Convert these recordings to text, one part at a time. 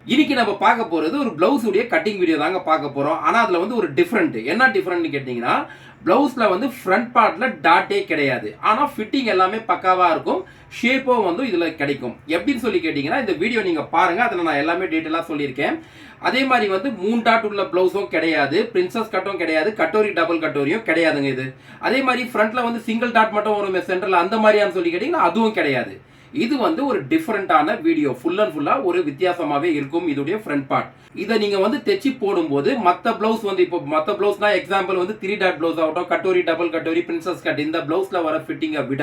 இன்னைக்கு நம்ம பார்க்க போறது ஒரு பிளவுஸ் உடைய கட்டிங் வீடியோ தாங்க பார்க்க போறோம். ஆனா அதுல வந்து ஒரு டிஃபரெண்ட். என்ன டிஃபரெண்ட்னு கேட்டீங்கன்னா, பிளவுஸ்ல வந்து ஃப்ரண்ட் பார்ட்ல டாட்டே கிடையாது. ஆனா ஃபிட்டிங் எல்லாமே பக்காவா இருக்கும். ஷேப்பும் வந்து இதுல கிடைக்கும். எப்படின்னு சொல்லி கேட்டீங்கன்னா, இந்த வீடியோ நீங்க பாருங்க. அதுல நான் எல்லாமே டீடைலா சொல்லியிருக்கேன். அதே மாதிரி வந்து 3 டாட் உள்ள பிளவுஸும் கிடையாது. பிரின்சஸ் கட்டும் கிடையாது. கட்டோரி டபுள் கட்டோரியும் கிடையாதுங்க இது. அதே மாதிரி ஃப்ரண்ட்ல வந்து சிங்கிள் டாட் மட்டும் வரும் சென்டர்ல அந்த மாதிரியான்னு சொல்லி கேட்டீங்கன்னா அதுவும் கிடையாது. இது வந்து ஒரு டிஃபரெண்டான வீடியோ. ஃபுல் அண்ட் ஃபுல்லா ஒரு வித்தியாசமாவே இருக்கும் இதோடைய ஃப்ரண்ட் பார்ட். இதை நீங்க வந்து தைச்சி போடும்போது மத்த பிளவுஸ் வந்து இப்போ மத்த பிளவுஸ்னா எக்ஸாம்பிள் வந்து 3 டாட் பிளவுஸ் ஆகட்டும், katori double katori princess cut இந்த பிளவுஸ்ல வர ஃபிட்டிங்கை விட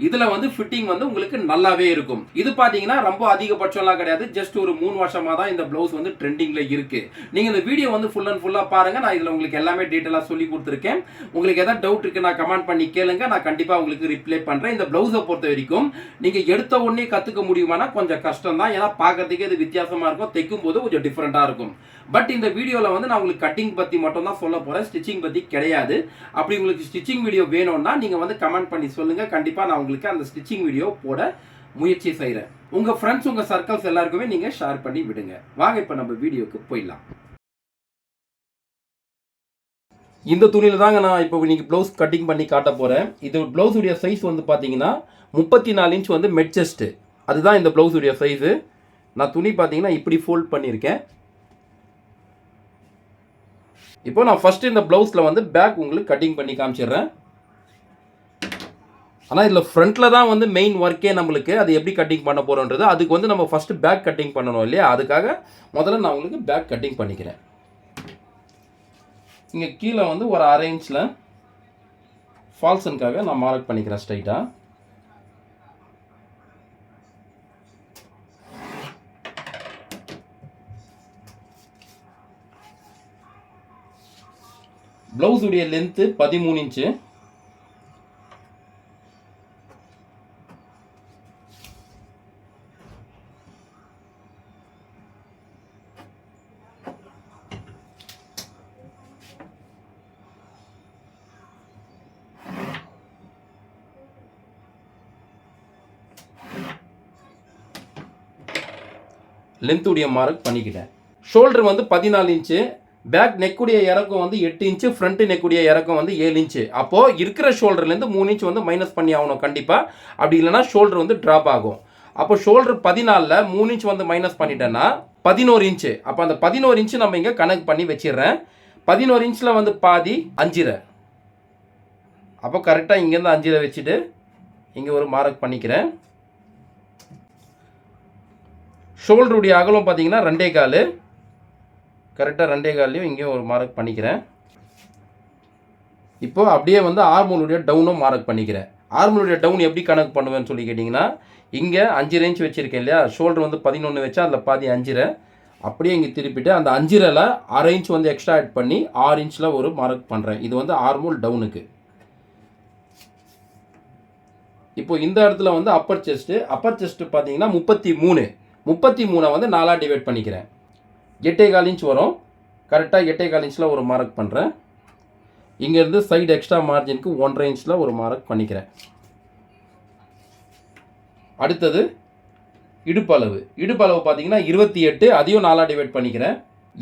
இதுல வந்து ஃபிட்டிங் வந்து உங்களுக்கு நல்லாவே இருக்கும். இது பாத்தீங்கன்னா ரொம்ப அதிகபட்சம்லாம் கிடையாது. ஜஸ்ட் ஒரு 3 வருஷமா தான் இந்த பிளவுஸ் வந்து ட்ரெண்டிங்ல இருக்கு. நீங்க இந்த வீடியோ வந்து ஃபுல் அண்ட் ஃபுல்லா பாருங்க. நான் இதுல உங்களுக்கு எல்லாமே டீடைலா சொல்லி கொடுத்துருக்கேன். உங்களுக்கு ஏதாவது டவுட் இருக்கு நான் கமெண்ட் பண்ணி கேளுங்க. நான் கண்டிப்பா உங்களுக்கு ரிப்ளை பண்றேன். இந்த பிளவுஸை பொறுத்த வரைக்கும் நீங்க எடுத்த உடனே கத்துக்க முடியுமானா கொஞ்சம் கஷ்டம் தான். ஏன்னா பார்க்கறதுக்கு இது வித்தியாசமா இருக்கும். தைக்கும் போது கொஞ்சம் டிஃபரெண்டா இருக்கும். பட் இந்த வீடியோல வந்து நான் உங்களுக்கு கட்டிங் பத்தி மட்டும் தான் சொல்ல போறேன். ஸ்டிச்சிங் பத்தி கிடையாது. அப்படி உங்களுக்கு ஸ்டிச்சிங் வீடியோ வேணும்னா நீங்க வந்து கமெண்ட் பண்ணி சொல்லுங்க. கண்டிப்பா நான் உங்களுக்கு அந்த ஸ்டிச்சிங் வீடியோ போட முயற்சி செய்றேன். உங்க ஃப்ரெண்ட்ஸ் உங்க சர்க்கிள்ஸ் எல்லாருக்குமே நீங்க ஷேர் பண்ணி விடுங்க. வாங்க இப்ப நம்ம வீடியோக்கு போயிடலாம். இந்த துணியில தாங்க நான் இப்போ இன்னைக்கு ப்ளவுஸ் கட்டிங் பண்ணி காட்ட போறேன். இது ப்ளவுஸ் உடைய சைஸ் வந்து பாத்தீங்கன்னா 34 இன்ச் வந்து மெட் செஸ்ட். அதுதான் இந்த ப்ளவுஸ் உடைய சைஸ். நான் துணி பாத்தீங்கன்னா இப்படி ஃபோல்ட் பண்ணியிருக்கேன். இப்போ நான் ஃபர்ஸ்ட் இந்த ப்ளவுஸ்ல வந்து பேக் உங்களுக்கு கட்டிங் பண்ணி காமிச்சிடுறேன். ஆனால் இதில் ஃப்ரண்ட்டில் தான் வந்து மெயின் ஒர்க்கே நம்மளுக்கு. அது எப்படி கட்டிங் பண்ண போகிறோன்றது அதுக்கு வந்து நம்ம ஃபஸ்ட்டு பேக் கட்டிங் பண்ணணும் இல்லையா? அதுக்காக முதல்ல நான் உங்களுக்கு பேக் கட்டிங் பண்ணிக்கிறேன். இங்கே கீழே வந்து ஒரு 1/2 இன்ச்சில் ஃபால்சனுக்காக நான் மார்க் பண்ணிக்கிறேன் ஸ்ட்ரைட்டாக. ப்ளவுஸ் உடைய லென்த்து 13 இன்ச்சு. லென்த் உடைய மார்க் பண்ணிக்கிட்டேன். ஷோல்டர் வந்து 14 இன்ச்சு. பேக் நெக்குடைய இறக்கம் வந்து 8 இன்ச்சு. ஃப்ரண்ட் நெக்குடைய இறக்கம் வந்து 7 இன்ச்சு. அப்போது இருக்கிற ஷோல்டர்லேருந்து 3 இன்ச் வந்து மைனஸ் பண்ணி ஆகணும் கண்டிப்பாக. அப்படி இல்லைனா ஷோல்டர் வந்து ட்ராப் ஆகும். அப்போ ஷோல்டர் 14ல் 3 இன்ச் வந்து மைனஸ் பண்ணிட்டேன்னா 11 இன்ச்சு. அப்போ அந்த 11 இன்ச்சு நம்ம இங்கே கணக்கு பண்ணி வச்சிடுறேன். 11 இன்ச்சில் வந்து பாதி 5.5. அப்போ கரெக்டாக இங்கேருந்து 5.5 வச்சுட்டு இங்கே ஒரு மார்க் பண்ணிக்கிறேன். ஷோல்டருடைய அகலம் பார்த்தீங்கன்னா 2.25. கரெக்டாக 2.25லையும் இங்கேயும் ஒரு மார்க் பண்ணிக்கிறேன். இப்போ அப்படியே வந்து ஆர்மோலுடைய டவுனும் மார்க் பண்ணிக்கிறேன். ஆர்மோலுடைய டவுன் எப்படி கணக்கு பண்ணுவேன்னு சொல்லி கேட்டிங்கன்னா, இங்கே 5 இன்ச் வச்சுருக்கேன் இல்லையா? ஷோல்டர் வந்து 11 வச்சா அதில் பாதி 5.5. அப்படியே இங்கே திருப்பிட்டு அந்த 5.5ல் 1/2 இன்ச் வந்து எக்ஸ்ட்ரா ஆட் பண்ணி 6 இன்ச்சில் ஒரு மார்க் பண்ணுறேன். இது வந்து ஆர்மோல் டவுனுக்கு. இப்போ இந்த இடத்துல வந்து அப்பர் செஸ்ட்டு பார்த்தீங்கன்னா 33 வந்து 4ஆக டிவைட் பண்ணிக்கிறேன். 8.25 இன்ச் வரும். கரெக்டாக 8.25 இன்ச்சில் ஒரு மார்க் பண்ணுறேன். இங்கேருந்து சைடு எக்ஸ்ட்ரா மார்ஜினுக்கு 1.5 இன்ச்சில் ஒரு மார்க் பண்ணிக்கிறேன். அடுத்தது இடுப்பளவு பார்த்தீங்கன்னா 28. அதையும் 4ஆக டிவைட் பண்ணிக்கிறேன்.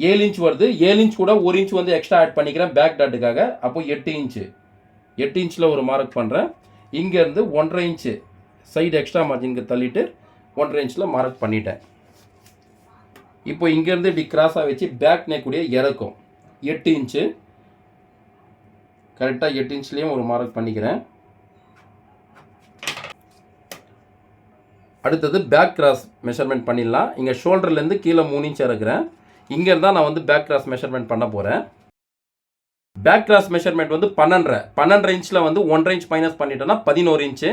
7 இன்ச் வருது. 7 இன்ச் கூட 1 இன்ச் வந்து எக்ஸ்ட்ரா ஆட் பண்ணிக்கிறேன் பேக் டாட்டுக்காக. அப்போ 8 இன்ச்சு. 8 இன்ச்சில் ஒரு மார்க் பண்ணுறேன். இங்கேருந்து 1.5 இன்ச்சு சைடு எக்ஸ்ட்ரா மார்ஜினுக்கு தள்ளிட்டு 1.5 இன்ச்சில் மார்க் பண்ணிட்டேன். இப்போ இங்கேருந்து இப்படி கிராஸாக வச்சு பேக் நெக்குடைய இறக்கம் 8 இன்ச்சு. கரெக்டாக 8 இன்ச்லேயும் ஒரு மார்க் பண்ணிக்கிறேன். அடுத்தது பேக் கிராஸ் மெஷர்மெண்ட் பண்ணிடலாம். இங்கே ஷோல்டர்லேருந்து கீழே 3 இன்ச் இறக்குறேன். இங்கேருந்தா நான் வந்து பேக் கிராஸ் மெஷர்மெண்ட் பண்ண போகிறேன். பேக் கிராஸ் மெஷர்மெண்ட் வந்து 12 இன்ச்சில் வந்து 1.5 இன்ச் மைனஸ் பண்ணிட்டேன்னா 11 இன்ச்சு.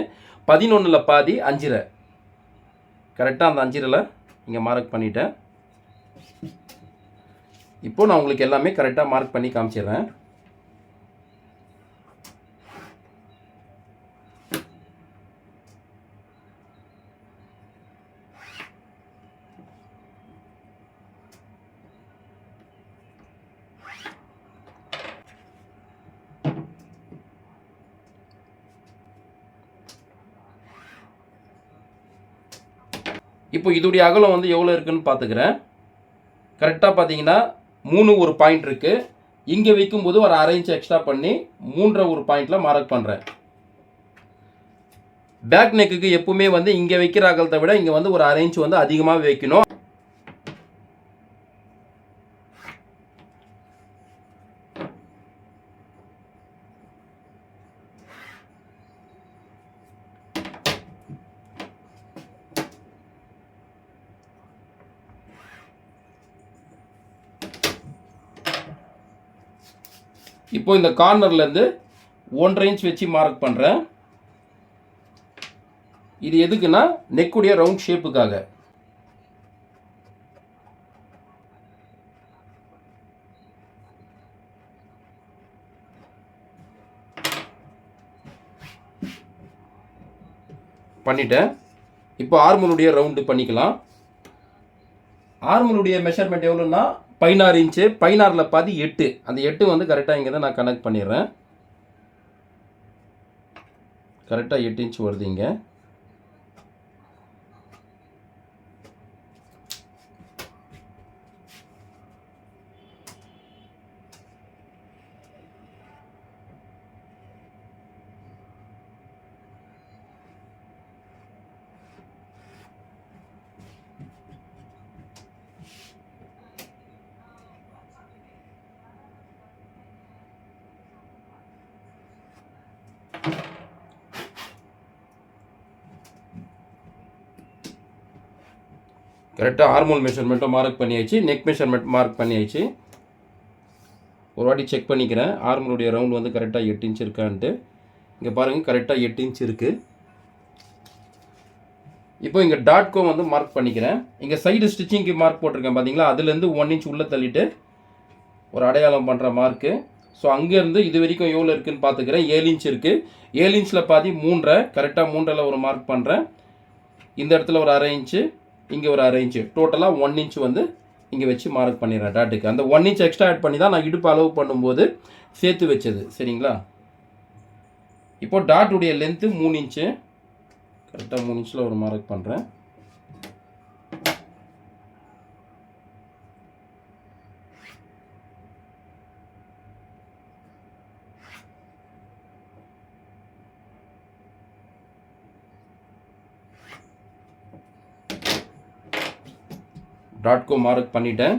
11ல் பாதி 5.5. கரெக்டாக அந்த 5.5ல் இங்கே மார்க் பண்ணிட்டேன். இப்போ நான் உங்களுக்கு எல்லாமே கரெக்டாக மார்க் பண்ணி காமிச்சிடுறேன். இப்போ இதோடைய அகலம் வந்து எவ்வளோ இருக்குன்னு பார்த்துக்கிறேன். கரெக்டாக பார்த்தீங்கன்னா 3 ஒரு பாயிண்ட் இருக்குது. இங்கே வைக்கும்போது ஒரு 1/2 இன்ச் எக்ஸ்ட்ரா பண்ணி 3 ஒரு பாயிண்டில் மார்க் பண்ணுறேன். பேக் நெக்குக்கு எப்பவுமே வந்து இங்கே வைக்கிற அகலத்தை விட இங்கே வந்து ஒரு 1/2 இன்ச் வந்து அதிகமாக வைக்கணும். இப்போ இந்த கார்னர்லேருந்து 1/2 இன்ச் வச்சு மார்க் பண்ணுறேன். இது எதுக்குன்னா நெக்குடைய ரவுண்ட் ஷேப்புக்காக. பண்ணிட்டேன். இப்போ ஆர்மலுடைய ரவுண்டு பண்ணிக்கலாம். ஆர்மலுடைய மெஷர்மெண்ட் எவ்வளோன்னா 16 இன்ச்சு. 16ல் பாதி 8. அந்த 8 வந்து கரெக்டாக இங்கே தான் நான் கனெக்ட் பண்ணிடுறேன். கரெக்டாக 8 இன்ச் வருது இங்கே. கரெக்டாக ஆர்மோல் மெஷர்மெண்ட்டும் மார்க் பண்ணியாச்சு. நெக் மெஷர்மெண்ட் மார்க் பண்ணியாச்சு. ஒரு வாட்டி செக் பண்ணிக்கிறேன் ஆர்மலுடைய ரவுண்ட் வந்து கரெக்டாக 8 இன்ச் இருக்கான்ட்டு. இங்கே பாருங்கள் கரெக்டாக 8 இன்ச் இருக்குது. இப்போ இங்கே டாட்கோ வந்து மார்க் பண்ணிக்கிறேன். இங்கே சைடு ஸ்டிச்சிங்க்கு மார்க் போட்டிருக்கேன் பார்த்தீங்களா, அதுலேருந்து 1 இன்ச் உள்ளே தள்ளிட்டு ஒரு அடையாளம் பண்ணுற மார்க்கு. ஸோ அங்கேருந்து இது வரைக்கும் எவ்வளோ இருக்குதுன்னு பார்த்துக்கிறேன். 7 இன்ச் இருக்குது. 7 இன்ச்சில் பாதி 3.5. கரெக்டாக 3.5 ஒரு மார்க் பண்ணுறேன். இந்த இடத்துல ஒரு 1/2 இன்ச்சு, இங்கே ஒரு 1/2 இன்ச்சு, டோட்டலாக 1 இன்ச் வந்து இங்கே வச்சு மார்க் பண்ணிடுறேன் டாட்டுக்கு. அந்த 1 இன்ச் எக்ஸ்ட்ரா ஆட் பண்ணி தான் நான் இடுப்பு அளவு பண்ணும்போது சேர்த்து வச்சது. சரிங்களா? இப்போ டாட்டுடைய லென்த்து 3 இன்ச்சு. கரெக்டாக 3 இன்ச்சில் ஒரு மார்க் பண்ணுறேன். டாட்கோ மார்க் பண்ணிட்டேன்.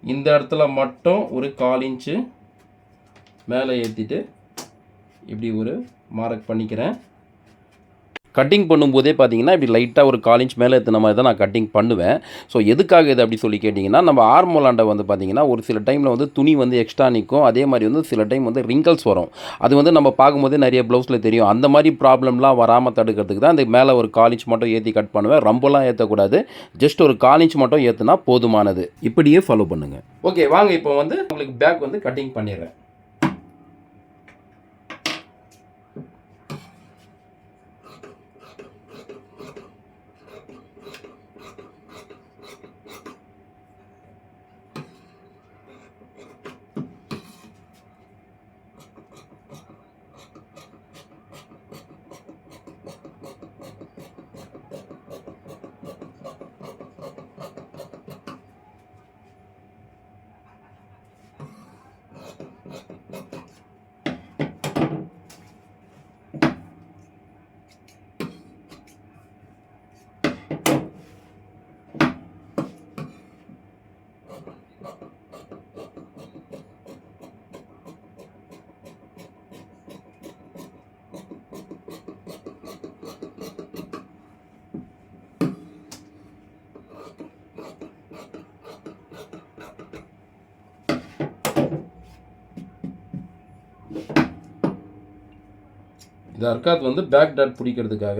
இந்த இடத்துல மட்டும் ஒரு 1/4 இன்ச்சு மேலே ஏற்றிட்டு இப்படி ஒரு மார்க் பண்ணிக்கிறேன். கட்டிங் பண்ணும்போதே பார்த்தீங்கன்னா இப்படி லைட்டாக ஒரு 1/4 இன்ச் மேலே ஏற்றின மாதிரி தான் நான் கட்டிங் பண்ணுவேன். ஸோ எதுக்காக இது அப்படி சொல்லி கேட்டிங்கன்னா, நம்ம ஆர்மோலாண்டை வந்து பார்த்திங்கன்னா ஒரு சில டைமில் வந்து துணி வந்து எக்ஸ்ட்ரா நிற்கும். அதே மாதிரி வந்து சில டைம் வந்து ரிங்கல்ஸ் வரும். அது வந்து நம்ம பார்க்கும்போதே நிறைய ப்ளவுஸில் தெரியும். அந்த மாதிரி ப்ராப்ளம்லாம் வராமல் தடுக்கிறதுக்கு தான் இந்த மேலே ஒரு 1/4 இன்ச் மட்டும் ஏற்றி கட் பண்ணுவேன். ரொம்பலாம் ஏற்றக்கூடாது. ஜஸ்ட் ஒரு 1/4 இன்ச் மட்டும் ஏற்றினா போதுமானது. இப்படியே ஃபாலோ பண்ணுங்கள். ஓகே, வாங்க இப்போ வந்து உங்களுக்கு பேக் வந்து கட்டிங் பண்ணிடுறேன். இந்த அர்க்காத் வந்து பேக் டாட் பிடிக்கிறதுக்காக.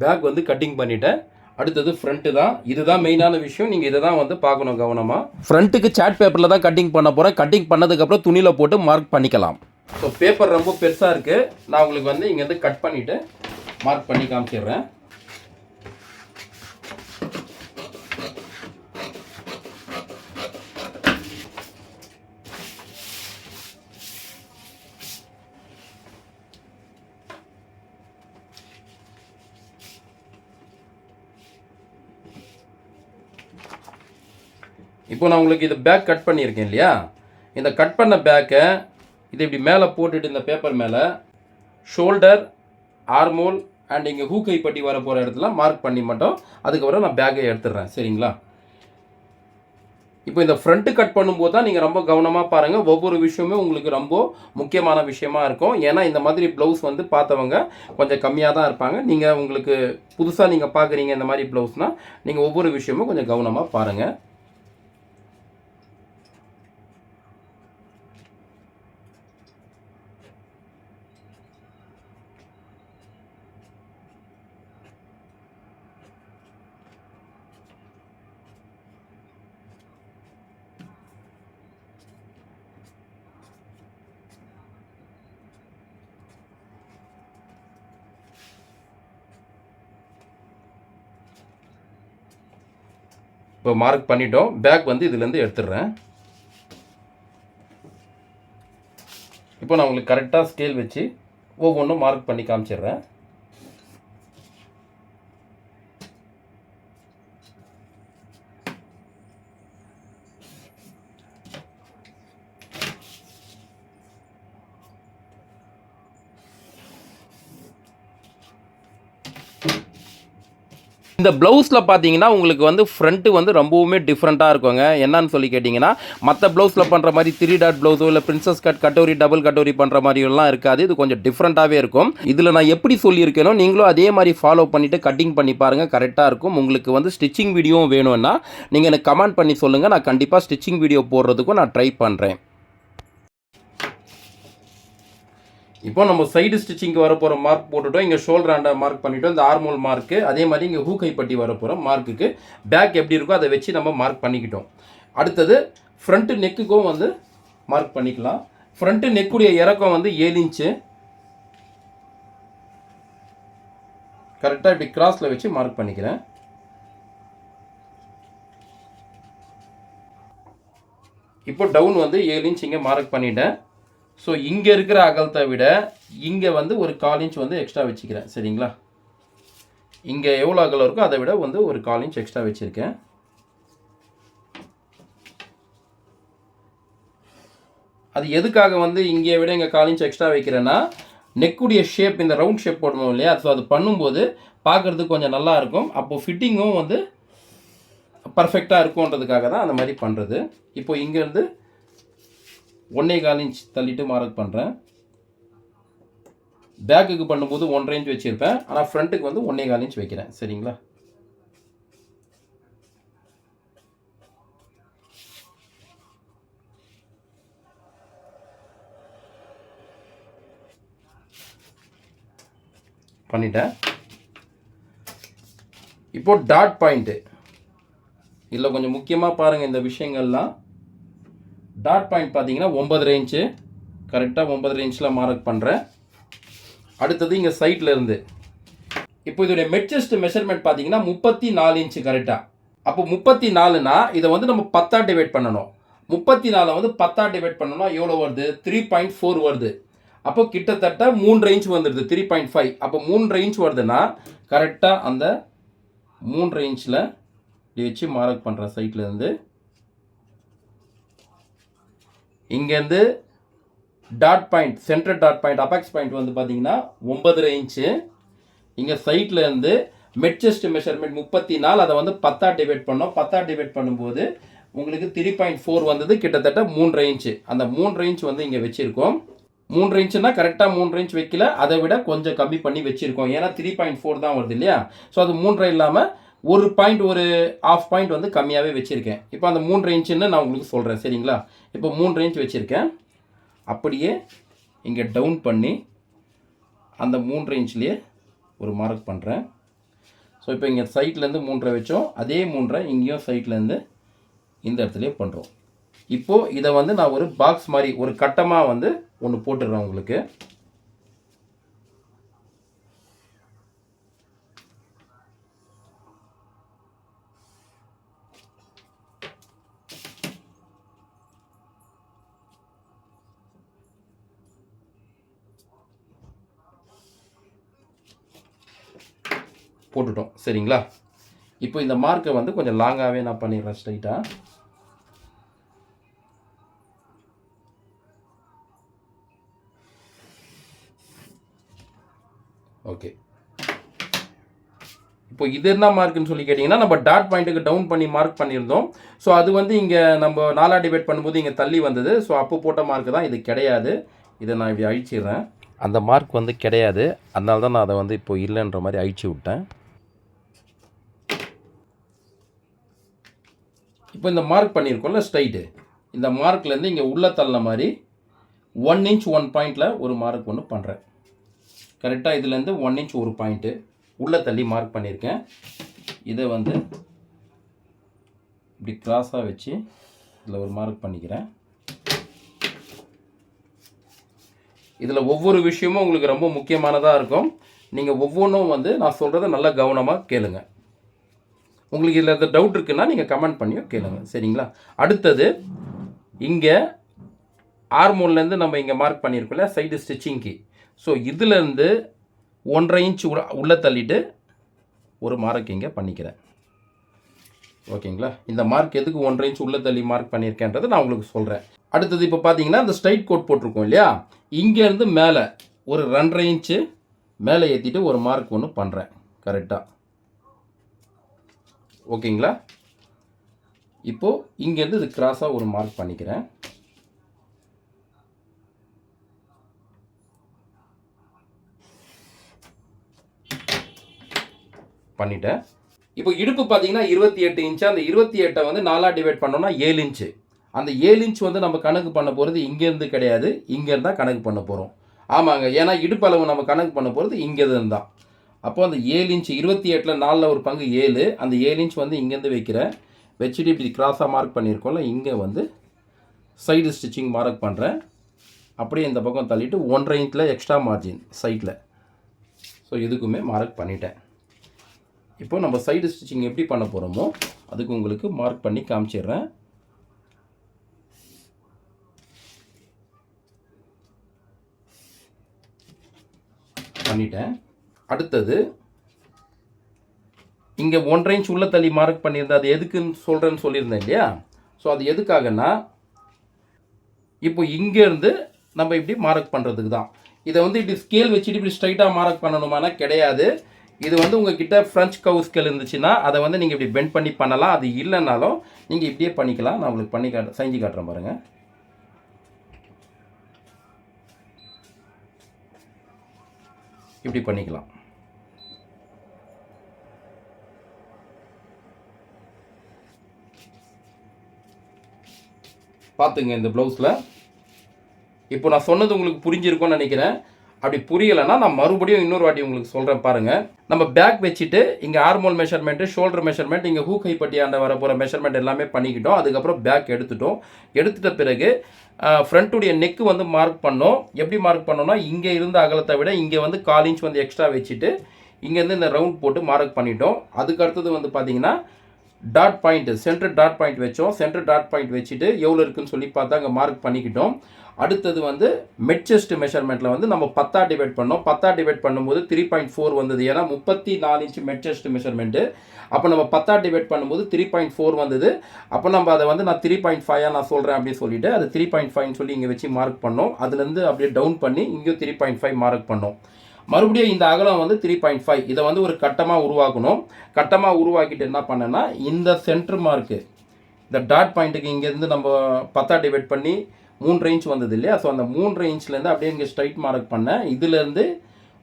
பேக் வந்து கட்டிங் பண்ணிட்டேன். அடுத்தது ஃப்ரண்ட்டு தான். இதுதான் மெயினான விஷயம். நீங்கள் இதை தான் வந்து பார்க்கணும் கவனமாக. ஃப்ரண்ட்டுக்கு சார்ட் பேப்பரில் தான் கட்டிங் பண்ண போகிறேன். கட்டிங் பண்ணதுக்கப்புறம் துணியில் போட்டு மார்க் பண்ணிக்கலாம். ஸோ பேப்பர் ரொம்ப பெருசாக இருக்குது. நான் உங்களுக்கு வந்து இங்கேருந்து கட் பண்ணிவிட்டு மார்க் பண்ணி காமிச்சிடுறேன். இப்போ நான் உங்களுக்கு இது பேக் கட் பண்ணியிருக்கேன் இல்லையா, இந்த கட் பண்ண பேக்கை இது இப்படி மேலே போட்டுட்டு இந்த பேப்பர் மேலே ஷோல்டர், ஆர்மோல் அண்ட் இங்கே ஹூக்கை பட்டி வர போகிற இடத்துல மார்க் பண்ணி மட்டும் அதுக்கப்புறம் நான் பேக்கை எடுத்துடுறேன். சரிங்களா? இப்போ இந்த ஃப்ரண்ட்டு கட் பண்ணும்போது தான் நீங்கள் ரொம்ப கவனமாக பாருங்கள். ஒவ்வொரு விஷயமே உங்களுக்கு ரொம்ப முக்கியமான விஷயமா இருக்கும். ஏன்னா இந்த மாதிரி ப்ளவுஸ் வந்து பார்த்தவங்க கொஞ்சம் கம்மியாக தான் இருப்பாங்க. நீங்கள் உங்களுக்கு புதுசாக நீங்கள் பார்க்குறீங்க இந்த மாதிரி ப்ளவுஸ்னால் நீங்கள் ஒவ்வொரு விஷயமும் கொஞ்சம் கவனமாக பாருங்கள். இப்போ மார்க் பண்ணிட்டோம். பேக் வந்து இதுலேருந்து எடுத்துடுறேன். இப்போ நான் உங்களுக்கு கரெக்டாக ஸ்கேல் வச்சு ஒவ்வொன்றும் மார்க் பண்ணி காமிச்சிடுறேன். இந்த ப்ளவுஸில் பார்த்தீங்கன்னா உங்களுக்கு வந்து ஃப்ரண்ட்டு வந்து ரொம்பவுமே டிஃப்ரெண்ட்டாக இருக்குங்க. என்னன்னு சொல்லி கேட்டிங்கன்னா, மற்ற ப்ளவுஸில் பண்ணுற மாதிரி 3 டாட் ப்ளவுஸோ இல்லை princess cut katori double katori பண்ணுற மாதிரியெல்லாம் இருக்காது. இது கொஞ்சம் டிஃப்ரெண்ட்டாகவே இருக்கும். இதில் நான் எப்படி சொல்லியிருக்கேனோ நீங்களும் அதே மாதிரி ஃபாலோ பண்ணிவிட்டு கட்டிங் பண்ணி பாருங்கள், கரெக்டாக இருக்கும். உங்களுக்கு வந்து ஸ்டிச்சிங் வீடியோவும் வேணும்னா நீங்கள் எனக்கு கமெண்ட் பண்ணி சொல்லுங்கள். நான் கண்டிப்பாக ஸ்டிச்சிங் வீடியோ போடுறதுக்கும் நான் ட்ரை பண்ணுறேன். இப்போ நம்ம சைடு ஸ்டிச்சிங்க்கு வர போகிற மார்க் போட்டுட்டோம். இங்கே ஷோல்டர் ஆண்டை மார்க் பண்ணிட்டோம். இந்த ஆர்மோல் மார்க்கு, அதே மாதிரி இங்கே ஹூக்கை பட்டி வர போகிற மார்க்குக்கு பேக் எப்படி இருக்கோ அதை வச்சு நம்ம மார்க் பண்ணிக்கிட்டோம். அடுத்தது ஃப்ரண்ட்டு நெக்குக்கும் வந்து மார்க் பண்ணிக்கலாம். ஃப்ரண்ட்டு நெக்குடைய இறக்கம் வந்து 7 இன்ச்சு. கரெக்டாக இப்படி கிராஸில் வச்சு மார்க் பண்ணிக்கிறேன். இப்போ டவுன் வந்து 7 இன்ச் இங்கே மார்க் பண்ணிட்டேன். ஸோ இங்கே இருக்கிற அகலத்தை விட இங்கே வந்து ஒரு 1/4 இன்ச் வந்து எக்ஸ்ட்ரா வச்சுக்கிறேன். சரிங்களா? இங்கே எவ்வளோ அகலம் இருக்கோ அதை விட வந்து ஒரு 1/4 இன்ச் எக்ஸ்ட்ரா வச்சுருக்கேன். அது எதுக்காக வந்து இங்கே விட இங்கே 1/4 இன்ச் எக்ஸ்ட்ரா வைக்கிறேன்னா, நெக்குடைய ஷேப் இந்த ரவுண்ட் ஷேப் போடணும் இல்லையா, ஸோ அது பண்ணும்போது பார்க்குறதுக்கு கொஞ்சம் நல்லாயிருக்கும். அப்போது ஃபிட்டிங்கும் வந்து பர்ஃபெக்டாக இருக்கும்ன்றதுக்காக தான் அந்த மாதிரி பண்ணுறது. இப்போ இங்கேருந்து 1.25 இன்ச் தள்ளிட்டு மார்க் பண்ணுறேன். பேக்குக்கு பண்ணும்போது 1.5 இன்ச் வச்சுருப்பேன். ஆனால் ஃப்ரண்ட்டுக்கு வந்து 1.25 இன்ச் வைக்கிறேன். சரிங்களா? பண்ணிட்டேன். இப்போ டாட் பாயிண்ட்டு இதில் கொஞ்சம் முக்கியமாக பாருங்கள். இந்த விஷயங்கள்லாம் டாட் பாயிண்ட் பார்த்தீங்கன்னா 9.5 இன்ச்சு, கரெக்டாக 9.5 இன்ச்சில் மார்க் பண்ணுறேன். அடுத்தது இங்கே சைட்டில் இருந்து இப்போ இதோடைய மெட்செஸ்ட் மெஷர்மெண்ட் பார்த்தீங்கன்னா 34 இன்ச்சு கரெக்டாக. அப்போ 34னா இதை வந்து நம்ம 10ஆக டிவைட் பண்ணணும். 34 வந்து 10ஆக டிவைட் பண்ணணும்னா எவ்வளோ வருது? 3.4 வருது. அப்போ கிட்டத்தட்ட 3.5 இன்ச் வந்துடுது. 3.5. அப்போ 3.5 இன்ச் வருதுன்னா கரெக்டாக அந்த 3.5 இன்ச்சில் வச்சு மார்க் பண்ணுறேன். சைட்லேருந்து இங்கேருந்து dot point, centre dot point, apex point வந்து பார்த்தீங்கன்னா 9.5 இன்ச்சு. இங்கே சைட்டில் இருந்து மெட்செஸ்ட் மெஷர்மெண்ட் 34, அதை வந்து 10ஆக டிவைட் பண்ணோம். 10ஆக டிவைட் பண்ணும்போது உங்களுக்கு 3.4 வந்தது, கிட்டத்தட்ட 3.5 இன்ச்சு. அந்த 3.5 இன்ச் வந்து இங்கே வச்சுருக்கோம். 3.5 இன்ச்சுனா கரெக்டாக 3.5 இன்ச் வைக்கல, அதை விட கொஞ்சம் கம்மி பண்ணி வச்சுருக்கோம். ஏன்னா 3.4 தான் வருது இல்லையா, ஸோ அது 3.5 இல்லாமல் ஒரு பாயிண்ட், ஒரு ஆஃப் பாயிண்ட் வந்து கம்மியாகவே வச்சுருக்கேன். இப்போ அந்த 3.5 இன்ச்சுன்னு நான் உங்களுக்கு சொல்கிறேன். சரிங்களா? இப்போ 3.5 இன்ச் வச்சுருக்கேன். அப்படியே இங்கே டவுன் பண்ணி அந்த 3.5 இன்ச்லேயே ஒரு மார்க் பண்ணுறேன். ஸோ இப்போ இங்கே சைட்லேருந்து 3.5 வச்சோம், அதே 3.5 இங்கேயும் சைட்லேருந்து இந்த இடத்துலையே பண்ணுறோம். இப்போது இதை வந்து நான் ஒரு பாக்ஸ் மாதிரி ஒரு கட்டமாக வந்து ஒன்று போட்டுடுறேன் உங்களுக்கு. போட்டுட்டோம். சரிங்களா? இப்போ இந்த மார்க்கை வந்து கொஞ்சம் லாங்காகவே நான் பண்ணிடுறேன் ஸ்ட்ரைட்டாக. ஓகே, இப்போ இது என்ன மார்க்குன்னு சொல்லி கேட்டிங்கன்னா, நம்ம டாட் பாயிண்ட்டுக்கு டவுன் பண்ணி மார்க் பண்ணியிருந்தோம். ஸோ அது வந்து இங்கே நம்ம 4 டிவைட் பண்ணும்போது இங்கே தள்ளி வந்தது. ஸோ அப்போ போட்ட மார்க்கு தான் இது. கிடையாது. இதை நான் இப்படி அழிச்சிடுறேன். அந்த மார்க் வந்து கிடையாது. அதனால தான் நான் அதை வந்து இப்போ இல்லைன்ற மாதிரி அழிச்சு விட்டேன். இப்போ இந்த மார்க் பண்ணியிருக்கோம்ல ஸ்ட்ரைட்டு, இந்த மார்க்லேருந்து இங்கே உள்ள தள்ள மாதிரி 1 இன்ச் 1 பாயிண்டில் ஒரு மார்க் ஒன்று பண்ணுறேன். கரெக்டாக இதுலேருந்து 1 இன்ச் ஒரு பாயிண்ட்டு உள்ளே தள்ளி மார்க் பண்ணியிருக்கேன். இதை வந்து இப்படி கிராஸாக வச்சு இதில் ஒரு மார்க் பண்ணிக்கிறேன். இதில் ஒவ்வொரு விஷயமும் உங்களுக்கு ரொம்ப முக்கியமானதாக இருக்கும். நீங்கள் ஒவ்வொன்றும் வந்து நான் சொல்கிறத நல்லா கவனமாக கேளுங்க. உங்களுக்கு இதில் எதாவது டவுட் இருக்குன்னா நீங்கள் கமெண்ட் பண்ணியோ கேளுங்க. சரிங்களா? அடுத்தது இங்கே ஆர்மோன்லேருந்து நம்ம இங்கே மார்க் பண்ணியிருக்கோம்ல சைடு ஸ்டிச்சிங்க்கு. ஸோ இதுலேருந்து 1.5 இன்ச் உள்ளே தள்ளிட்டு ஒரு மார்க் இங்கே பண்ணிக்கிறேன். ஓகேங்களா? இந்த மார்க் எதுக்கு 1.5 இன்ச் உள்ளே தள்ளி மார்க் பண்ணியிருக்கேன்றதை நான் உங்களுக்கு சொல்கிறேன். அடுத்தது இப்போ பார்த்தீங்கன்னா இந்த ஸ்ட்ரைட் கோட் போட்டிருக்கோம் இல்லையா, இங்கேருந்து மேலே ஒரு 2.5 இன்ச்சு மேலே ஏற்றிட்டு ஒரு மார்க் ஒன்று பண்ணுறேன். கரெக்டாக? ஓகேங்களா? இப்போது இங்கேருந்து இது கிராஸாக ஒரு மார்க் பண்ணிக்கிறேன். பண்ணிட்டேன். இப்போ இடுப்பு பார்த்தீங்கன்னா 28 இன்ச்சு. அந்த 28 வந்து 4 டிவைட் பண்ணோம்னா 7 இன்ச்சு. அந்த 7 இன்ச் வந்து நம்ம கணக்கு பண்ண போகிறது இங்கேருந்து கிடையாது, இங்கேருந்து தான் கணக்கு பண்ண போகிறோம். ஆமாங்க, ஏன்னா இடுப்பளவு நம்ம கணக்கு பண்ண போகிறது இங்கேருந்து தான். அப்போ அந்த 7 இன்ச் 28ல் 4ல் ஒரு பங்கு 7, அந்த 7 இன்ச் வந்து இங்கேருந்து வைக்கிறேன். வச்சுட்டு இப்படி கிராஸாக மார்க் பண்ணியிருக்கோம்ல, இங்கே வந்து சைடு ஸ்டிச்சிங் மார்க் பண்ணுறேன். அப்படியே இந்த பக்கம் தள்ளிட்டு 1.5 இன்ச்சில் எக்ஸ்ட்ரா மார்ஜின் சைட்டில். ஸோ இதுக்குமே மார்க் பண்ணிட்டேன். இப்போ நம்ம சைடு ஸ்டிச்சிங் எப்படி பண்ண போகிறோமோ அதுக்கு உங்களுக்கு மார்க் பண்ணி காமிச்சிடுறேன். பண்ணிட்டேன். அடுத்தது இங்கே 1.5 இன்ச் உள்ள தள்ளி மார்க் பண்ணியிருந்தேன். அது எதுக்குன்னு சொல்கிறேன்னு சொல்லியிருந்தேன் இல்லையா? ஸோ அது எதுக்காகனா, இப்போ இங்கேருந்து நம்ம இப்படி மார்க் பண்ணுறதுக்கு தான். இதை வந்து இப்படி ஸ்கேல் வச்சுட்டு இப்படி ஸ்ட்ரைட்டாக மார்க் பண்ணணுமானா கிடையாது. இது வந்து உங்ககிட்ட ஃப்ரெஞ்ச் கவ் ஸ்கேல் இருந்துச்சுன்னா அதை வந்து நீங்கள் இப்படி பெண்ட் பண்ணி பண்ணலாம். அது இல்லைனாலும் நீங்கள் இப்படியே பண்ணிக்கலாம். நான் உங்களுக்கு செஞ்சு காட்டுறேன் பாருங்கள். இப்படி பண்ணிக்கலாம். பார்த்துங்க இந்த ப்ளவுஸில். இப்போ நான் சொன்னது உங்களுக்கு புரிஞ்சிருக்கும்னு நினைக்கிறேன். அப்படி புரியலைன்னா நான் மறுபடியும் இன்னொரு வாட்டி உங்களுக்கு சொல்கிறேன் பாருங்கள். நம்ம பேக் வச்சுட்டு இங்கே ஆர்மோல் மெஷர்மெண்ட்டு, ஷோல்டர் மெஷர்மெண்ட், இங்கே ஹூக் கைப்பட்டியாண்ட வர போகிற மெஷர்மெண்ட் எல்லாமே பண்ணிக்கிட்டோம். அதுக்கப்புறம் பேக் எடுத்துட்டோம். எடுத்துட்ட பிறகு ஃப்ரண்ட்டுடைய நெக்கு வந்து மார்க் பண்ணோம். எப்படி மார்க் பண்ணோம்னா, இங்கே இருந்த அகலத்தை விட இங்கே வந்து 1/4 இன்ச் வந்து எக்ஸ்ட்ரா வச்சுட்டு இங்கேருந்து இந்த ரவுண்ட் போட்டு மார்க் பண்ணிட்டோம். அதுக்கு அடுத்தது வந்து பார்த்தீங்கன்னா dot point, centre dot point வச்சோம். சென்டர் டாட் பாயிண்ட் வச்சுட்டு எவ்வளோ இருக்குன்னு சொல்லி பார்த்தா அங்கே மார்க் பண்ணிக்கிட்டோம். அடுத்தது வந்து மிட் செஸ்ட் மெஷர்மெண்ட்டில் வந்து நம்ம 10 டிவைட் பண்ணோம். 10 டிவைட் பண்ணும்போது 3.4 வந்தது. ஏன்னா 34 இன்ச் மிட் செஸ்ட் மெஷர்மெண்ட்டு. அப்போ நம்ம 10 டிவைட் பண்ணும்போது 3.4 வந்தது. அப்போ நம்ம அதை வந்து நான் 3.5 நான் சொல்கிறேன் அப்படின்னு சொல்லிட்டு அது 3.5 சொல்லி இங்கே வச்சு மார்க் பண்ணோம். அதுலேருந்து அப்படியே டவுன் பண்ணி இங்கேயும் 3.5 மார்க் பண்ணோம். மறுபடியும் இந்த அகலம் வந்து 3.5. இதை வந்து ஒரு கட்டமாக உருவாக்கணும். கட்டமாக உருவாக்கிட்டு என்ன பண்ணேன்னா, இந்த சென்டர் மார்க்கு, இந்த டாட் பாயிண்ட்டுக்கு இங்கேருந்து நம்ம 10 டிவைட் பண்ணி 3 இன்ச் வந்தது இல்லையா? ஸோ அந்த 3 இன்ச்லேருந்து அப்படியே இங்கே ஸ்ட்ரைட் மார்க் பண்ணேன். இதுலேருந்து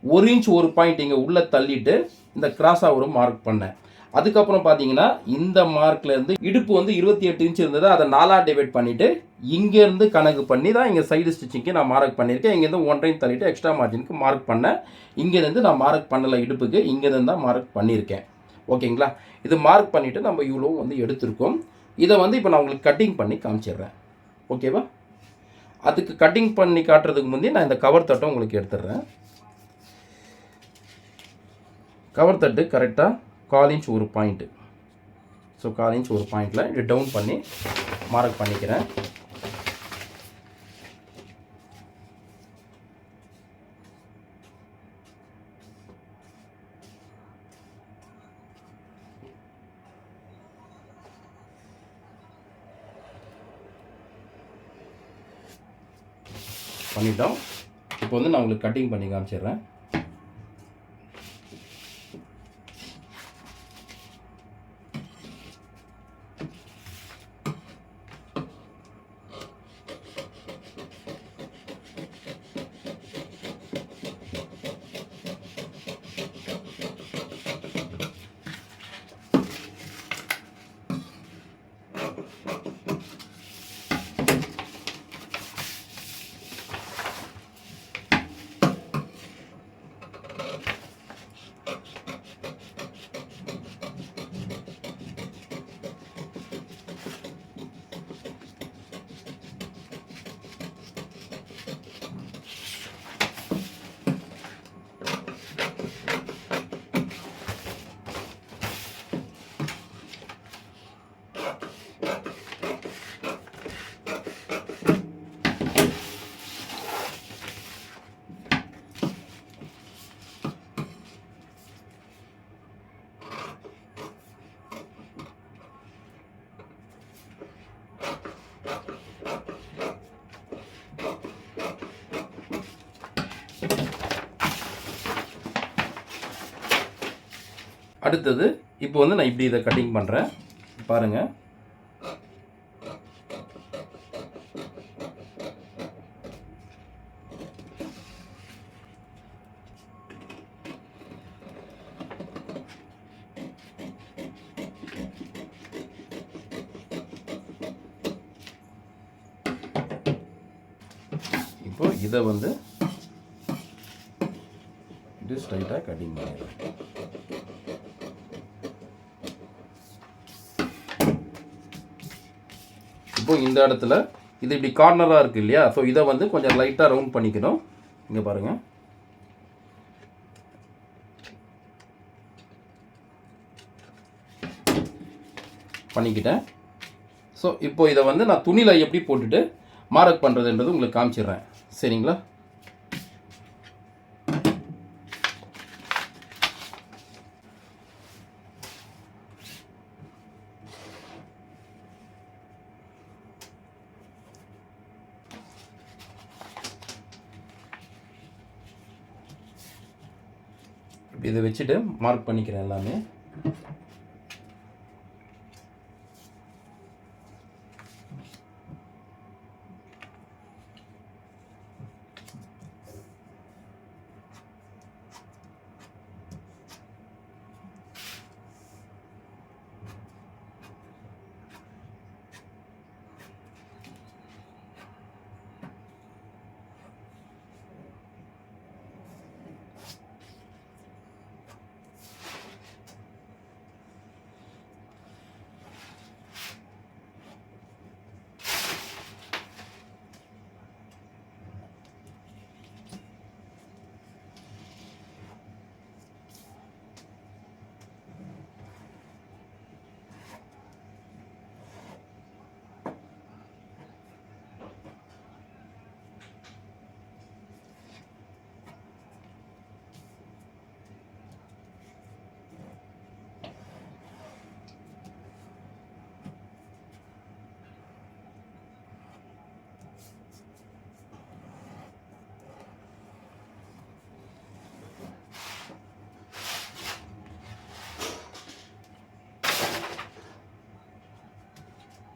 1 இன்ச் ஒரு பாயிண்ட் இங்கே உள்ளே தள்ளிட்டு இந்த கிராஸாக ஒரு மார்க் பண்ணேன். அதுக்கப்புறம் பார்த்தீங்கன்னா இந்த மார்க்லேருந்து இடுப்பு வந்து 28 இன்ச் இருந்தது. அதை 4 டிவைட் பண்ணிவிட்டு இங்கேருந்து கணக்கு பண்ணி தான் இங்கே சைடு ஸ்டிச்சிங்க்கு நான் மார்க் பண்ணியிருக்கேன். இங்கேருந்து 1.5 இன்ச் தள்ளிட்டு எக்ஸ்ட்ரா மார்ஜினுக்கு மார்க் பண்ணேன். இங்கேருந்து நான் மார்க் பண்ணலை இடுப்புக்கு, இங்கேருந்து தான் மார்க் பண்ணியிருக்கேன். ஓகேங்களா? இது மார்க் பண்ணிவிட்டு நம்ம இவ்வளோ வந்து எடுத்திருக்கோம். இதை வந்து இப்போ நான் உங்களுக்கு கட்டிங் பண்ணி காமிச்சிடுறேன். ஓகேவா? அதுக்கு கட்டிங் பண்ணி காட்டுறதுக்கு முந்தைய நான் இந்த கவர் தட்டை உங்களுக்கு எடுத்துடுறேன். கவர் தட்டு கரெக்டாக 1/4 இன்ச் ஒரு பாயிண்ட்டு. ஸோ 1/4 இன்ச் ஒரு பாயிண்டில் இது டவுன் பண்ணி மார்க் பண்ணிக்கிறேன். பண்ணிட்டோம். இப்போ வந்து நான் உங்களுக்கு கட்டிங் பண்ணி காமிச்சிடுறேன். அடுத்தது இப்போ வந்து நான் இப்படி இதை கட்டிங் பண்ணுறேன் பாருங்கள். இப்போ இதை வந்து இது ஸ்ட்ரைட்டாக கட்டிங் பண்ணிடுறேன். இப்போ இந்த இடத்துல இது இப்படி கார்னராக இருக்குது இல்லையா, ஸோ இதை வந்து கொஞ்சம் லைட்டாக ரவுண்ட் பண்ணிக்கணும். இங்கே பாருங்கள், பண்ணிக்கிட்டேன். ஸோ இப்போ இதை வந்து நான் துணியில் எப்படி போட்டுட்டு மார்க் பண்ணுறதுன்றது உங்களுக்கு காமிச்சிடுறேன், சரிங்களா? இதை வச்சுட்டு மார்க் பண்ணிக்கிறேன் எல்லாமே.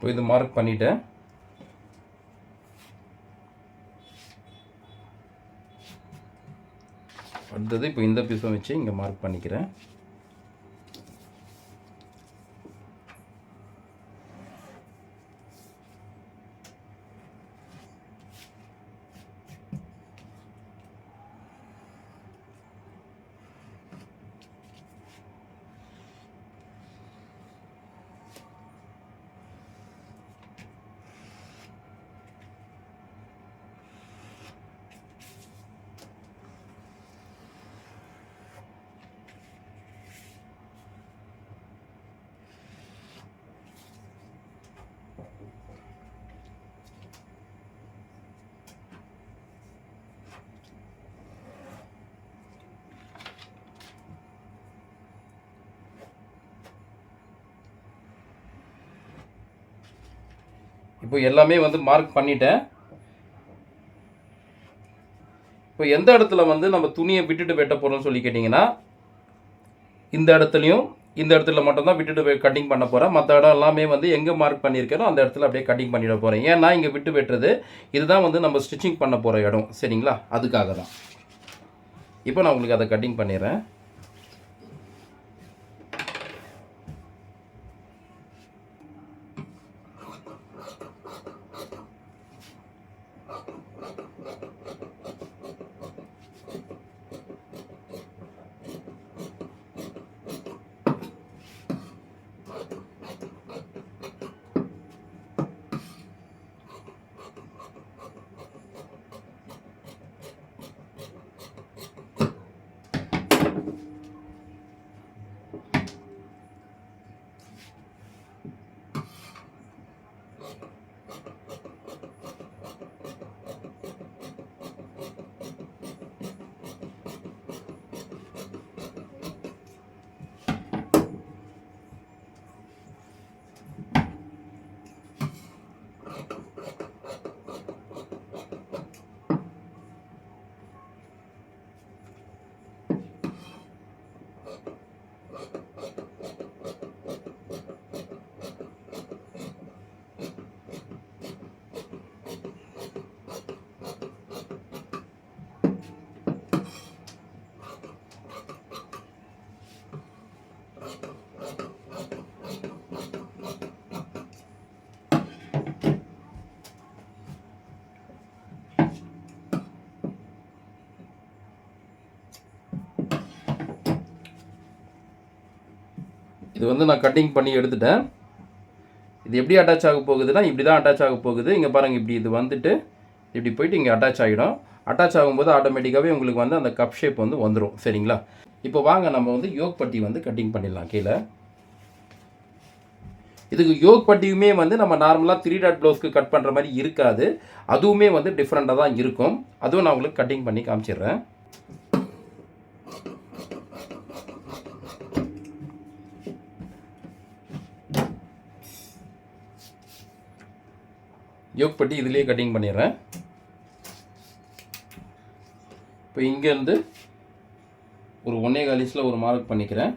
இப்போ இது மார்க் பண்ணிட்டேன். அடுத்தது இப்போ இந்த பீஸும் வச்சு இங்கே மார்க் பண்ணிக்கிறேன். இப்போ எல்லாமே வந்து மார்க் பண்ணிட்டேன். இப்போ எந்த இடத்துல வந்து நம்ம துணியை விட்டுட்டு வெட்ட போகிறோம்னு சொல்லி கேட்டிங்கன்னா, இந்த இடத்துலையும் இந்த இடத்துல மட்டும்தான் விட்டுட்டு கட்டிங் பண்ண போகிறேன். மற்ற இடம் எல்லாமே வந்து எங்கே மார்க் பண்ணியிருக்கேனோ அந்த இடத்துல அப்படியே கட்டிங் பண்ணிட போகிறேன். ஏன்னா இங்கே விட்டு வெட்டுறது இதுதான் வந்து நம்ம ஸ்டிச்சிங் பண்ண போகிற இடம், சரிங்களா? அதுக்காக தான். இப்போ நான் உங்களுக்கு அதை கட்டிங் பண்ணிடுறேன். இது வந்து நான் கட்டிங் பண்ணி எடுத்துட்டேன். இது எப்படி அட்டாச் ஆக போகுதுன்னா இப்படி தான் அட்டாச் ஆக போகுது. இங்கே பாருங்கள், இப்படி இது வந்துட்டு இப்படி போயிட்டு இங்கே அட்டாச் ஆகிடும். அட்டாச் ஆகும்போது ஆட்டோமேட்டிக்காகவே உங்களுக்கு வந்து அந்த கப் ஷேப் வந்து வந்துடும். சரிங்களா? இப்போ வாங்க நம்ம வந்து யோக் பட்டி வந்து கட்டிங் பண்ணிடலாம். கீழே இதுக்கு யோக் பட்டியுமே வந்து நம்ம நார்மலாக 3 டாட் ப்ளவுஸ்க்கு கட் பண்ணுற மாதிரி இருக்காது. அதுவுமே வந்து டிஃப்ரெண்ட்டாக தான் இருக்கும். அதுவும் நான் உங்களுக்கு கட்டிங் பண்ணி காமிச்சிடுறேன். யோக் பட்டி இதுலேயே கட்டிங் பண்ணிடுறேன். இப்போ இங்கேருந்து ஒரு 1.25 இன்ச்சில் ஒரு மார்க் பண்ணிக்கிறேன்.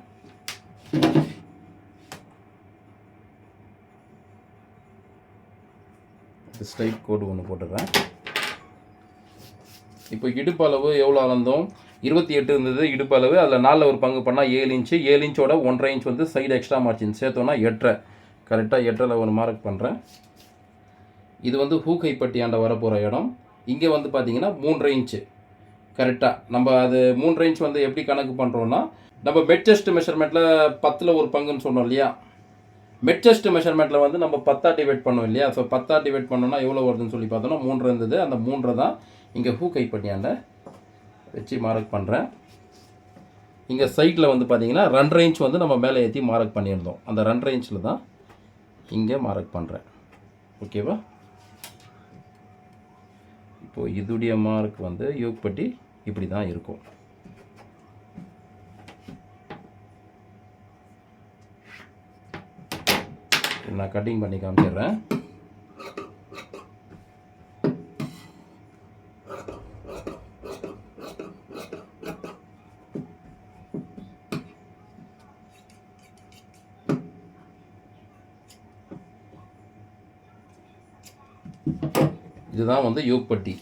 ஸ்ட்ரைட் கோடு ஒன்று போட்டுடுறேன். இப்போ இடுப்பு அளவு எவ்வளோ அளந்தோம்? 28 இருந்தது இடுப்பு அளவு. அதில் 4 ஒரு பங்கு பண்ணால் 7 இன்ச்சு. 7 இன்ச்சோட 1.5 இன்ச் வந்து சைடு எக்ஸ்ட்ரா மார்ஜின் சேர்த்தோன்னா 8.5. கரெக்டாக 8.5 ஒரு மார்க் பண்ணுறேன். இது வந்து ஹூக்கை பட்டியாண்ட வரப்போகிற இடம். இங்கே வந்து பார்த்தீங்கன்னா 3.5 இன்ச்சு. கரெக்டாக நம்ம அது 3.5 இன்ச் வந்து எப்படி கணக்கு பண்ணுறோன்னா, நம்ம பெட் செஸ்ட் மெஷர்மெண்ட்டில் 10ல் ஒரு பங்குன்னு சொன்னோம் இல்லையா? மெட் செஸ்ட் மெஷர்மெண்ட்டில் வந்து நம்ம 10 டிவைட் பண்ணோம் இல்லையா? ஸோ 10 டிவைட் பண்ணோன்னா எவ்வளோ வருதுன்னு சொல்லி பார்த்தோன்னா 3 இருந்தது. அந்த 3 தான் இங்கே ஹூக்கை பட்டியாண்ட வச்சு மார்க் பண்ணுறேன். இங்கே சைட்டில் வந்து பார்த்தீங்கன்னா 2.5 இன்ச் வந்து நம்ம மேலே ஏற்றி மார்க் பண்ணியிருந்தோம். அந்த 2.5 இன்ச்சில் தான் இங்கே மார்க் பண்ணுறேன். ஓகேவா? இப்போது இதுடைய மார்க் வந்து யோக் பட்டி இப்படி தான் இருக்கும். நான் கட்டிங் பண்ணி காமிச்சிடுறேன். இதுதான் வந்து யோக் பட்டி.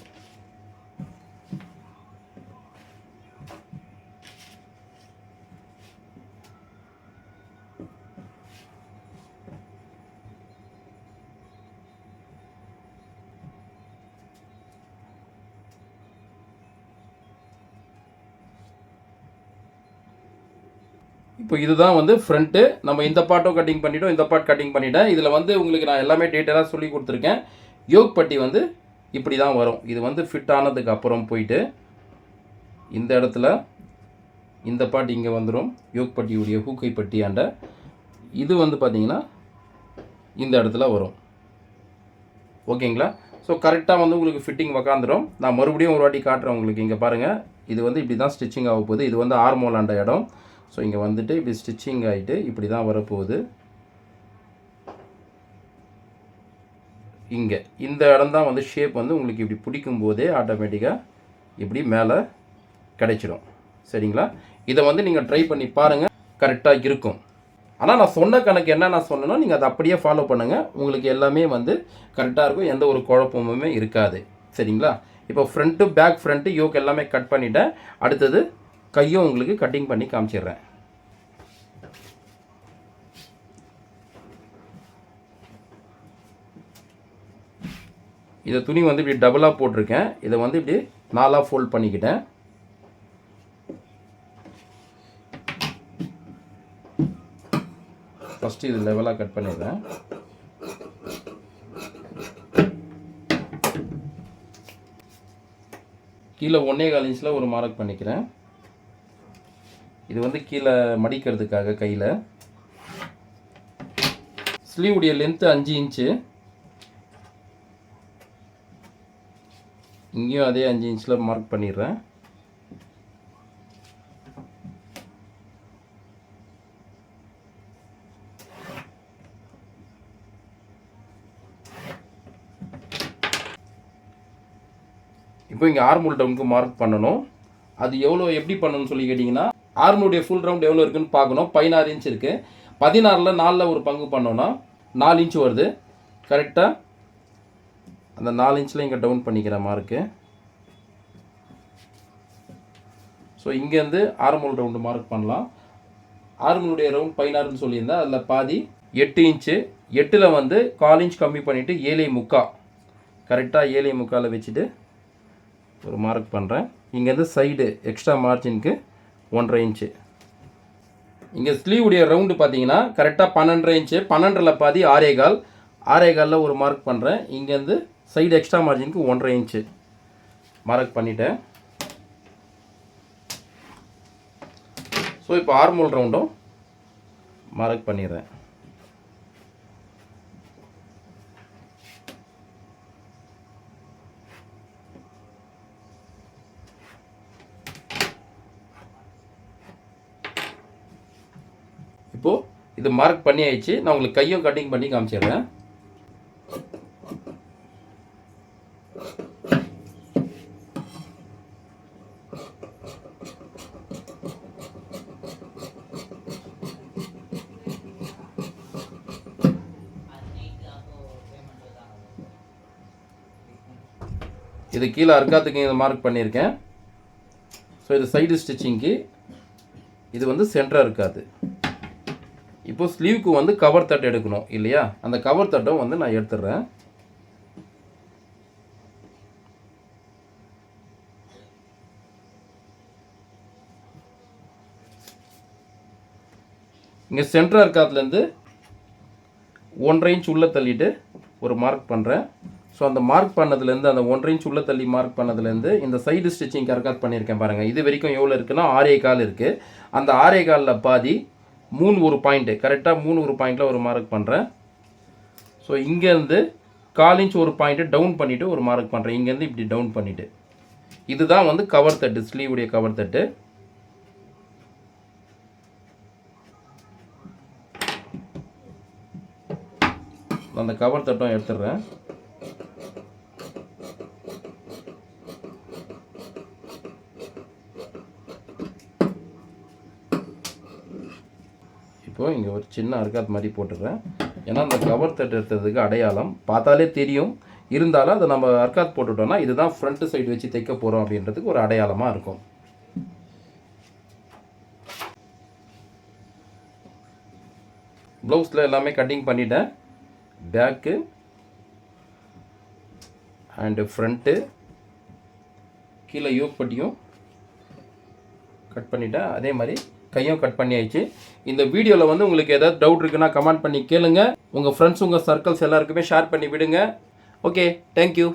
இப்போ இதுதான் வந்து ஃப்ரண்ட்டு. நம்ம இந்த பார்ட்டும் கட்டிங் பண்ணிட்டோம், இந்த பார்ட் கட்டிங் பண்ணிட்டேன். இதில் வந்து உங்களுக்கு நான் எல்லாமே டீட்டெயிலாக சொல்லி கொடுத்துருக்கேன். யோக் பட்டி வந்து இப்படி தான் வரும். இது வந்து ஃபிட் ஆனதுக்கு அப்புறம் போயிட்டு இந்த இடத்துல இந்த பார்ட் இங்கே வந்துடும். யோக் பட்டியுடைய ஹூக்கை பட்டியாண்ட இது வந்து பார்த்திங்கன்னா இந்த இடத்துல வரும். ஓகேங்களா? ஸோ கரெக்டாக வந்து உங்களுக்கு ஃபிட்டிங் உக்காந்துடும். நான் மறுபடியும் ஒரு வாட்டி காட்டுறேன் உங்களுக்கு. இங்கே பாருங்கள், இது வந்து இப்படி தான் ஸ்டிச்சிங் ஆக போகுது. இது வந்து ஆர்மோல் ஆண்ட இடம். ஸோ இங்கே வந்துட்டு இப்படி ஸ்டிச்சிங் ஆகிட்டு இப்படி தான் வரப்போகுது. இங்கே இந்த இடம் தான் வந்து ஷேப் வந்து உங்களுக்கு இப்படி பிடிக்கும் போதே ஆட்டோமேட்டிக்காக இப்படி மேலே கிடைச்சிடும். சரிங்களா? இதை வந்து நீங்கள் ட்ரை பண்ணி பாருங்கள், கரெக்டாக இருக்கும். ஆனால் நான் சொன்ன கணக்கு என்ன நான் சொன்னேனோ நீங்கள் அதை அப்படியே ஃபாலோ பண்ணுங்கள். உங்களுக்கு எல்லாமே வந்து கரெக்டாக இருக்கும், எந்த ஒரு குழப்பமுமே இருக்காது. சரிங்களா? இப்போ ஃப்ரண்ட்டு பேக் ஃப்ரண்ட்டு யோக் எல்லாமே கட் பண்ணிவிட்டேன். அடுத்தது கையும் உங்களுக்கு கட்டிங் பண்ணி காமிச்சிடுறேன். இதை துணி வந்து இப்படி டபுளாக போட்டிருக்கேன். இதை வந்து இப்படி 4ஆக ஃபோல்ட் பண்ணிக்கிட்டேன். ஃபஸ்ட்டு இது லெவலாக கட் பண்ணிடுறேன். கீழே 1.25 இன்ச்சில் ஒரு மார்க் பண்ணிக்கிறேன். இது வந்து கீழே மடிக்கிறதுக்காக கையில். ஸ்லீவுடைய லென்த்து 5 இன்ச்சு. இங்கேயும் அதே 5 இன்ச்சில் மார்க் பண்ணிடுறேன். இப்போ இங்கே ஆர்மோல் டவுனுக்கு மார்க் பண்ணணும். அது எவ்வளோ எப்படி பண்ணணும்னு சொல்லி கேட்டிங்கன்னா, ஆர்மோலுடைய ஃபுல் ரவுண்ட் எவ்வளோ இருக்குன்னு பார்க்கணும். 16 இன்ச் இருக்குது. 16ல் 4ல் ஒரு பங்கு பண்ணோன்னா 4 இன்ச் வருது. கரெக்டாக அந்த 4 இன்ச்சில் இங்கே டவுன் பண்ணிக்கிற மார்க்கு. ஸோ இங்கேருந்து ஆர்மோல் ரவுண்டு மார்க் பண்ணலாம். ஆர்மோலுடைய ரவுண்ட் 16ன்னு சொல்லியிருந்தேன். அதில் பாதி 8 இன்ச்சு. 8ல் வந்து 1/4 இன்ச் கம்மி பண்ணிவிட்டு 7.75. கரெக்டாக 7.75 வச்சுட்டு ஒரு மார்க் பண்ணுறேன். இங்கேருந்து சைடு எக்ஸ்ட்ரா மார்ஜினுக்கு 1.5 இன்ச்சு. இங்கே ஸ்லீவுடைய ரவுண்டு பார்த்தீங்கன்னா கரெக்டாக 12.5 இன்ச்சு, 12ல் பாதி 6.25, 6.25 ஒரு மார்க் பண்ணுறேன். இங்கேருந்து சைடு எக்ஸ்ட்ரா மார்ஜினுக்கு 1.5 இன்ச்சு மார்க் பண்ணிட்டேன். ஸோ இப்போ ஆர்மோல் ரவுண்டும் மார்க் பண்ணிடுறேன். இப்போது இது மார்க் பண்ணி ஆயிடுச்சு. நான் உங்களுக்கு கையும் கட்டிங் பண்ணி காமிச்சிடுறேன். இது கீழே அர்க்காத்துக்கு இதை மார்க் பண்ணியிருக்கேன். ஸோ இது சைடு ஸ்டிச்சிங்க்கு, இது வந்து சென்டராக இருக்காது. இப்போது ஸ்லீவுக்கு வந்து கவர் தட்டு எடுக்கணும் இல்லையா, அந்த கவர் தட்டும் வந்து நான் எடுத்துடுறேன். இங்கே சென்டராக இருக்காதுலேருந்து 1.5 இன்ச் உள்ளே தள்ளிட்டு ஒரு மார்க் பண்ணுறேன். ஸோ அந்த மார்க் பண்ணதுலேருந்து, அந்த 1.5 இன்ச் உள்ளே தள்ளி மார்க் பண்ணதுலேருந்து இந்த சைடு ஸ்டிச்சிங் கரெக்டாக பண்ணியிருக்கேன் பாருங்கள். இது வரைக்கும் எவ்வளோ இருக்குன்னா 6.25 இருக்குது. அந்த 6.25 பாதி 3 ஒரு பாயிண்ட்டு, கரெக்டாக 3 ஒரு பாயிண்டில் ஒரு மார்க் பண்ணுறேன். ஸோ இங்கேருந்து 1/4 இன்ச் ஒரு பாயிண்ட்டு டவுன் பண்ணிவிட்டு ஒரு மார்க் பண்ணுறேன். இங்கேருந்து இப்படி டவுன் பண்ணிவிட்டு, இதுதான் வந்து கவர் தட்டு, ஸ்லீவுடைய கவர் தட்டு. அந்த கவர் தட்டும் எடுத்துடுறேன். இப்போ இங்கே ஒரு சின்ன அர்க்காத் மாதிரி போட்டுடுறேன். ஏன்னா அந்த கவர் தட்டு எடுத்ததுக்கு அடையாளம் பார்த்தாலே தெரியும், இருந்தாலும் அதை நம்ம அர்க்காத் போட்டுட்டோம்னா இதுதான் ஃப்ரண்ட் சைடு வச்சு தைக்க போகிறோம் அப்படின்றதுக்கு ஒரு அடையாளமாக இருக்கும். ப்ளவுஸில் எல்லாமே கட்டிங் பண்ணிட்டேன். பேக்கு அண்டு ஃப்ரண்ட்டு, கீழே யோக் பட்டியும் கட் பண்ணிட்டேன். அதே மாதிரி கையும் கட் பண்ணி ஆயிடுச்சு. இந்த வீடியோவில் வந்து உங்களுக்கு ஏதாவது டவுட் இருக்குன்னா கமெண்ட் பண்ணி கேளுங்க. உங்கள் ஃப்ரெண்ட்ஸ், உங்கள் சர்க்கிள்ஸ் எல்லாருக்குமே ஷேர் பண்ணி விடுங்க. Okay, thank you.